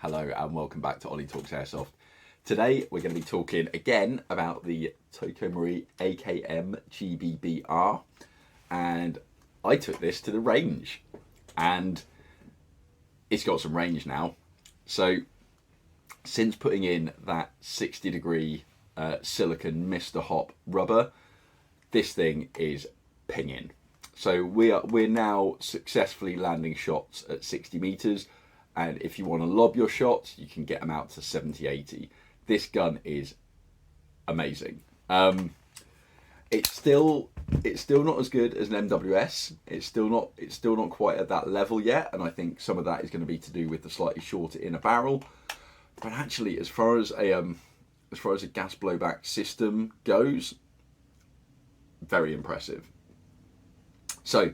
Hello and welcome back to Ollie Talks Airsoft. Today we're going to be talking again about the Marui AKM GBBR, and I took this to the range and it's got some range now. So since putting in that 60-degree silicon Mr. Hop rubber, this thing is pinging. So we're now successfully landing shots at 60 meters. And if you want to lob your shots, you can get them out to 70, 80. This gun is amazing. It's still not as good as an MWS. It's still not quite at that level yet. And I think some of that is going to be to do with the slightly shorter inner barrel. But actually, as far as a gas blowback system goes, very impressive. So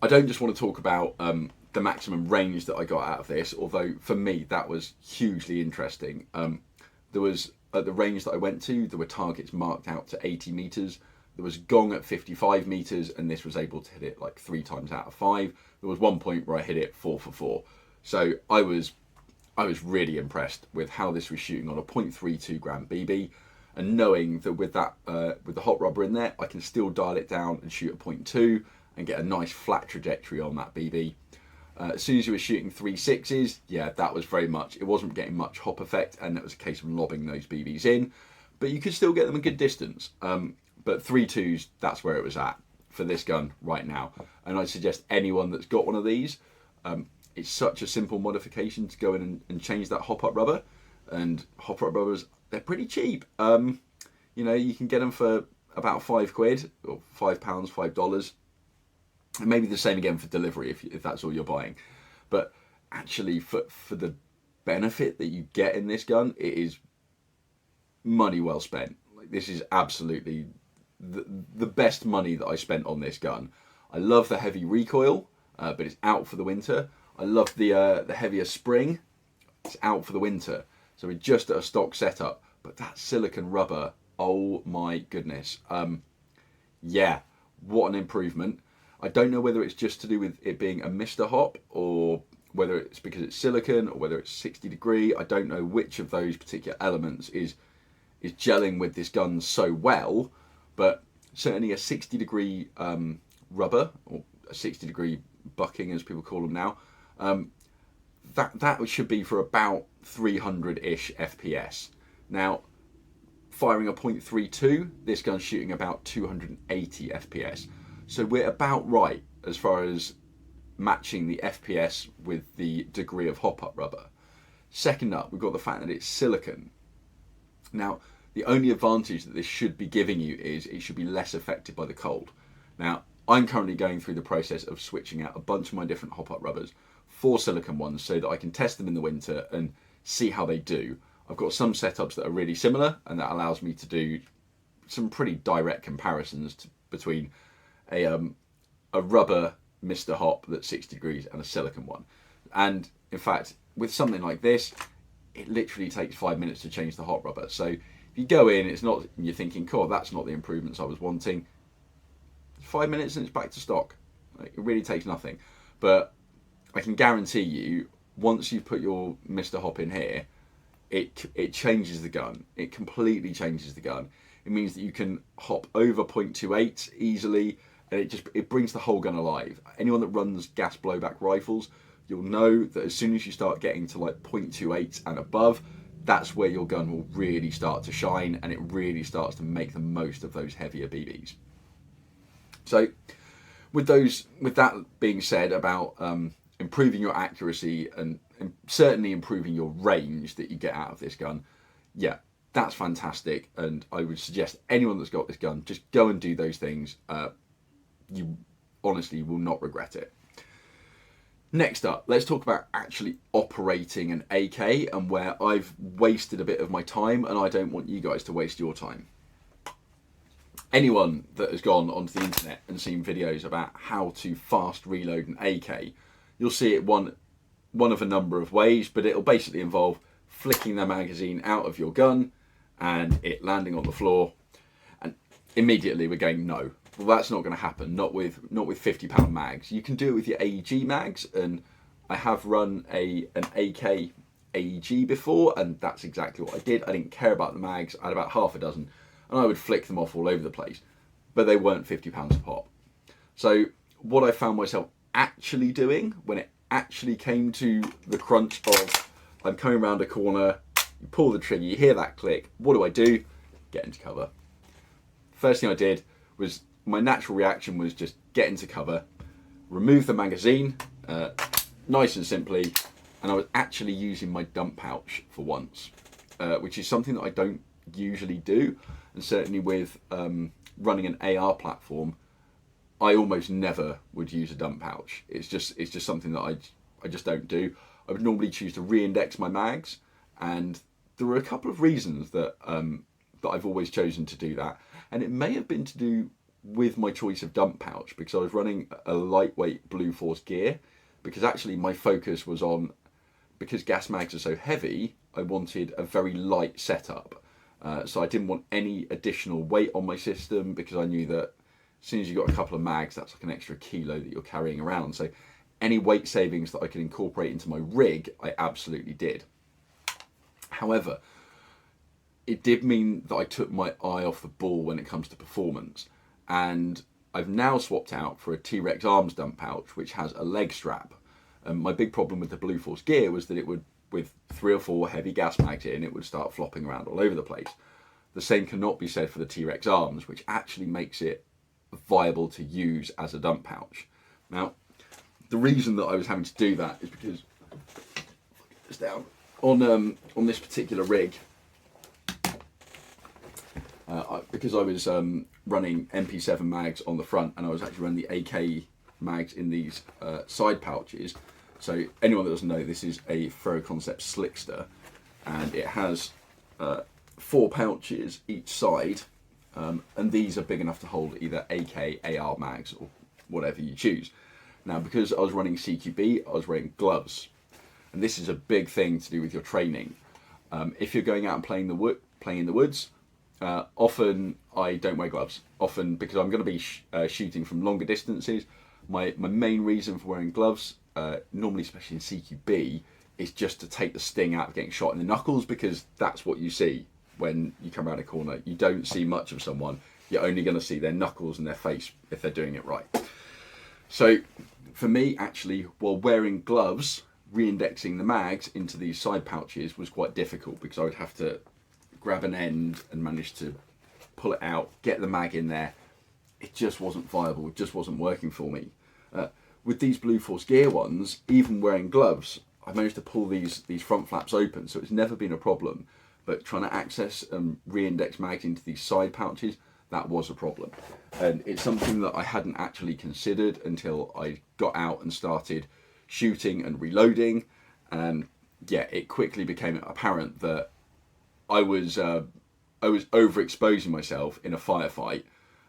I don't just want to talk about the maximum range that I got out of this, although for me that was hugely interesting. There was, at the range that I went to, there were targets marked out to 80 meters. There was gong at 55 meters, and this was able to hit it like 3 times out of 5. There was one point where I hit it 4 for 4. So I was really impressed with how this was shooting on a 0.32 gram BB, and knowing that with that with the hot rubber in there, I can still dial it down and shoot at 0.2 and get a nice flat trajectory on that BB. As soon as you were shooting 3.6s, yeah, that was very much, it wasn't getting much hop effect, and it was a case of lobbing those BBs in, but you could still get them a good distance. But 3.2s, that's where it was at for this gun right now. And I suggest anyone that's got one of these, it's such a simple modification to go in and change that hop up rubber. And hop up rubbers, they're pretty cheap. You know, you can get them for about £5 or £5, $5. And maybe the same again for delivery if that's all you're buying. But actually, for the benefit that you get in this gun, it is money well spent. Like, this is absolutely the best money that I spent on this gun. I love the heavy recoil, but it's out for the winter. I love the heavier spring. It's out for the winter. So we're just at a stock setup. But that silicon rubber, oh my goodness. Yeah, what an improvement. I don't know whether it's just to do with it being a Mr. Hop, or whether it's because it's silicon, or whether it's 60 degree. I don't know which of those particular elements is gelling with this gun so well, but certainly a 60 degree rubber, or a 60 degree bucking as people call them now, that should be for about 300-ish FPS. Now, firing a 0.32, this gun's shooting about 280 FPS. So we're about right as far as matching the FPS with the degree of hop-up rubber. Second up, we've got the fact that it's silicon. Now, the only advantage that this should be giving you is it should be less affected by the cold. Now, I'm currently going through the process of switching out a bunch of my different hop-up rubbers for silicon ones so that I can test them in the winter and see how they do. I've got some setups that are really similar, and that allows me to do some pretty direct comparisons between a rubber Mr. Hop that's 60 degrees and a silicon one. And in fact, with something like this, it literally takes 5 minutes to change the hot rubber. So if you go in, it's not, and you're thinking, cool, that's not the improvements I was wanting. 5 minutes and it's back to stock. Like, it really takes nothing. But I can guarantee you, once you put your Mr. Hop in here, it changes the gun. It completely changes the gun. It means that you can hop over 0.28 easily, and it brings the whole gun alive. Anyone that runs gas blowback rifles, you'll know that as soon as you start getting to like 0.28 and above, that's where your gun will really start to shine, and it really starts to make the most of those heavier BBs. So with that being said about improving your accuracy and certainly improving your range that you get out of this gun, yeah, that's fantastic. And I would suggest anyone that's got this gun, just go and do those things. You honestly will not regret it. Next up, let's talk about actually operating an AK, and where I've wasted a bit of my time, and I don't want you guys to waste your time. Anyone that has gone onto the internet and seen videos about how to fast reload an AK, you'll see it one of a number of ways, but it'll basically involve flicking the magazine out of your gun and it landing on the floor, and immediately we're going, no, well, that's not going to happen, not with £50 mags. You can do it with your AEG mags, and I have run an AK AEG before, and that's exactly what I did. I didn't care about the mags. I had about half a dozen, and I would flick them off all over the place, but they weren't £50 a pop. So what I found myself actually doing when it actually came to the crunch of I'm coming around a corner, you pull the trigger, you hear that click, what do? Get into cover. First thing I did was, my natural reaction was just get into cover, remove the magazine, nice and simply, and I was actually using my dump pouch for once, which is something that I don't usually do, and certainly with running an AR platform, I almost never would use a dump pouch. It's just something that I just don't do. I would normally choose to re-index my mags, and there were a couple of reasons that that I've always chosen to do that, and it may have been to do with my choice of dump pouch, because I was running a lightweight Blue Force gear, because actually my focus was on, because gas mags are so heavy, I wanted a very light setup. So I didn't want any additional weight on my system, because I knew that as soon as you've got a couple of mags, that's like an extra kilo that you're carrying around. So any weight savings that I could incorporate into my rig, I absolutely did. However, it did mean that I took my eye off the ball when it comes to performance. And I've now swapped out for a T-Rex arms dump pouch, which has a leg strap. My big problem with the Blue Force gear was that it would, with 3 or 4 heavy gas mags in, it would start flopping around all over the place. The same cannot be said for the T-Rex arms, which actually makes it viable to use as a dump pouch. Now, the reason that I was having to do that is because, it's down, on this particular rig, because I was running MP7 mags on the front, and I was actually running the AK mags in these side pouches. So anyone that doesn't know, this is a Ferro Concept Slickster, and it has 4 pouches each side, and these are big enough to hold either AK, AR mags, or whatever you choose. Now, because I was running CQB, I was wearing gloves, and this is a big thing to do with your training. If you're going out and playing in the woods, often I don't wear gloves. Often, because I'm going to be shooting from longer distances. My main reason for wearing gloves, normally especially in CQB, is just to take the sting out of getting shot in the knuckles, because that's what you see when you come around a corner. You don't see much of someone. You're only going to see their knuckles and their face if they're doing it right. So for me, actually, while wearing gloves, re-indexing the mags into these side pouches was quite difficult, because I would have to grab an end and manage to pull it out, get the mag in there. It just wasn't viable, it just wasn't working for me. With these Blue Force gear ones, even wearing gloves, I managed to pull these front flaps open, so it's never been a problem. But trying to access re-index mags into these side pouches, that was a problem. And it's something that I hadn't actually considered until I got out and started shooting and reloading. And yeah, it quickly became apparent that I was overexposing myself in a firefight,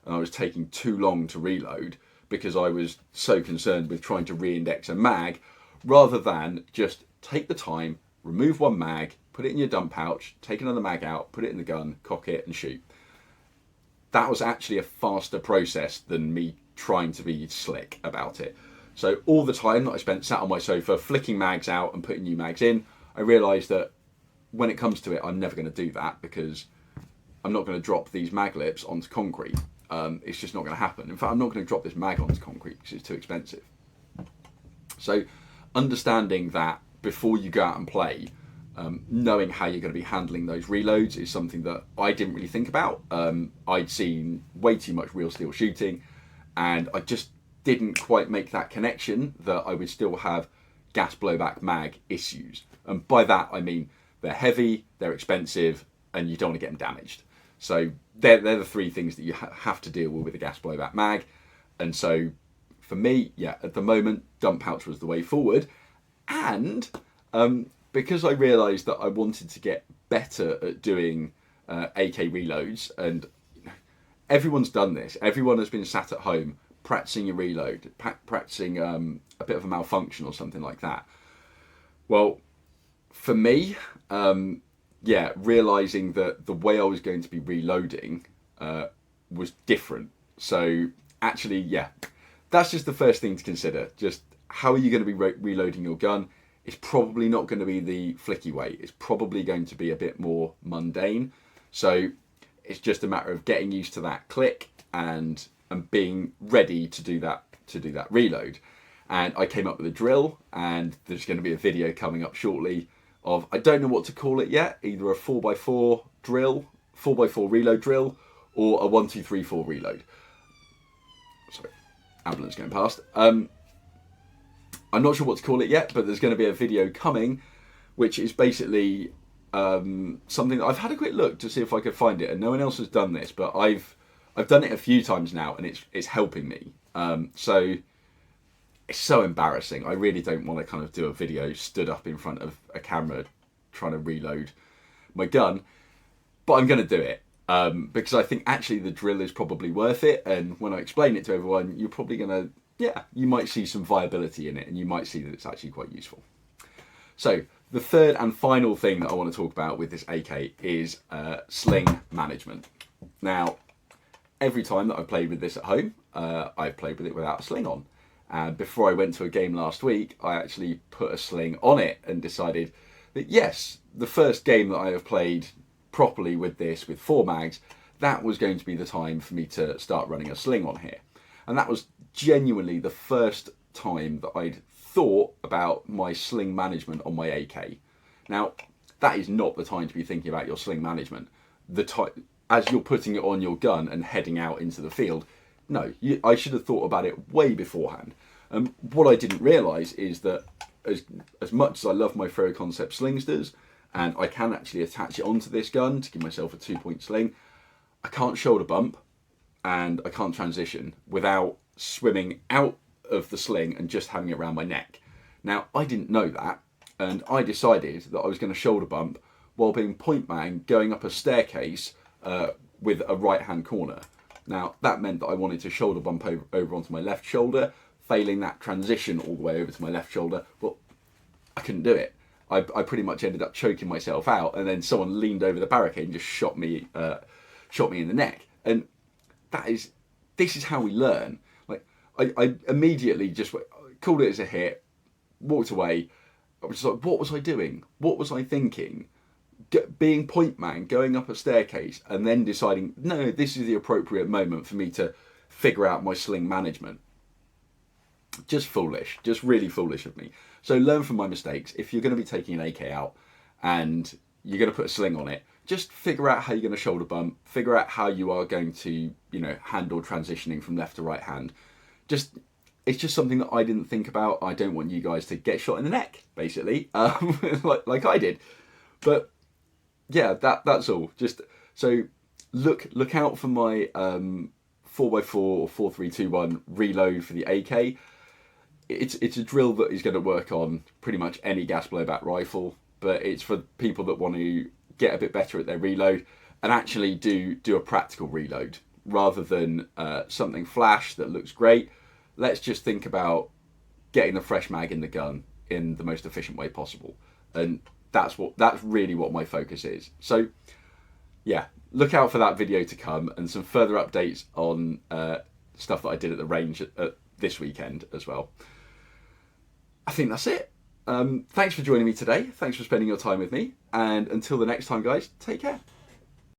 and I was taking too long to reload, because I was so concerned with trying to re-index a mag, rather than just take the time, remove one mag, put it in your dump pouch, take another mag out, put it in the gun, cock it and shoot. That was actually a faster process than me trying to be slick about it. So all the time that I spent sat on my sofa flicking mags out and putting new mags in, I realised that when it comes to it, I'm never going to do that, because I'm not going to drop these mag lips onto concrete. It's just not going to happen. In fact, I'm not going to drop this mag onto concrete because it's too expensive. So understanding that before you go out and play, knowing how you're going to be handling those reloads is something that I didn't really think about. I'd seen way too much real steel shooting, and I just didn't quite make that connection that I would still have gas blowback mag issues. And by that, I mean they're heavy, they're expensive, and you don't want to get them damaged. So they're the 3 things that you have to deal with a gas blowback mag. And so for me, yeah, at the moment, dump pouch was the way forward. And because I realised that I wanted to get better at doing AK reloads, and everyone's done this. Everyone has been sat at home practicing a reload, practicing a bit of a malfunction or something like that. Well, for me, yeah, realising that the way I was going to be reloading was different. So actually, yeah, that's just the first thing to consider. Just how are you going to be reloading your gun? it's probably not going to be the flicky way. It's probably going to be a bit more mundane. So it's just a matter of getting used to that click and being ready to do that reload. And I came up with a drill, and there's going to be a video coming up shortly of, I don't know what to call it yet, either a 4x4 drill, 4x4 reload drill, or a 1, 2, 3, 4 reload. Sorry, ambulance going past. I'm not sure what to call it yet, but there's going to be a video coming, which is basically something that I've had a quick look to see if I could find it, and no one else has done this, but I've done it a few times now, and it's helping me. So it's so embarrassing. I really don't want to kind of do a video stood up in front of a camera trying to reload my gun, but I'm going to do it because I think actually the drill is probably worth it, and when I explain it to everyone, you're probably going to, you might see some viability in it, and you might see that it's actually quite useful. So the third and final thing that I want to talk about with this AK is sling management. Now, every time that I've played with this at home, I've played with it without a sling on. And before I went to a game last week, I actually put a sling on it and decided that yes, the first game that I have played properly with this, with 4 mags, that was going to be the time for me to start running a sling on here. And that was genuinely the first time that I'd thought about my sling management on my AK. Now, that is not the time to be thinking about your sling management. As you're putting it on your gun and heading out into the field, no, I should have thought about it way beforehand. What I didn't realise is that as much as I love my Ferro Concept slingsters, and I can actually attach it onto this gun to give myself a 2-point sling, I can't shoulder bump and I can't transition without swimming out of the sling and just having it around my neck. Now, I didn't know that, and I decided that I was going to shoulder bump while being point man going up a staircase with a right-hand corner. Now, that meant that I wanted to shoulder bump over onto my left shoulder, failing that transition all the way over to my left shoulder. Well, I couldn't do it. I pretty much ended up choking myself out, and then someone leaned over the barricade and just shot me in the neck. And this is how we learn. Like, I immediately just called it as a hit, walked away. I was just like, what was I doing? What was I thinking? Being point man, going up a staircase, and then deciding, no, this is the appropriate moment for me to figure out my sling management. Just foolish, just really foolish of me. So learn from my mistakes. If you're going to be taking an AK out and you're going to put a sling on it, just figure out how you're going to shoulder bump, figure out how you are going to, handle transitioning from left to right hand. It's just something that I didn't think about. I don't want you guys to get shot in the neck, basically, like I did. But yeah, that's all. Just so look out for my 4x4 or 4321 reload for the AK. It's a drill that is going to work on pretty much any gas blowback rifle, but it's for people that want to get a bit better at their reload and actually do a practical reload rather than something flash that looks great. Let's just think about getting the fresh mag in the gun in the most efficient way possible, and that's really what my focus is. So yeah, look out for that video to come and some further updates on stuff that I did at the range at this weekend as well. I think that's it. Thanks for joining me today. Thanks for spending your time with me. And until the next time, guys, take care.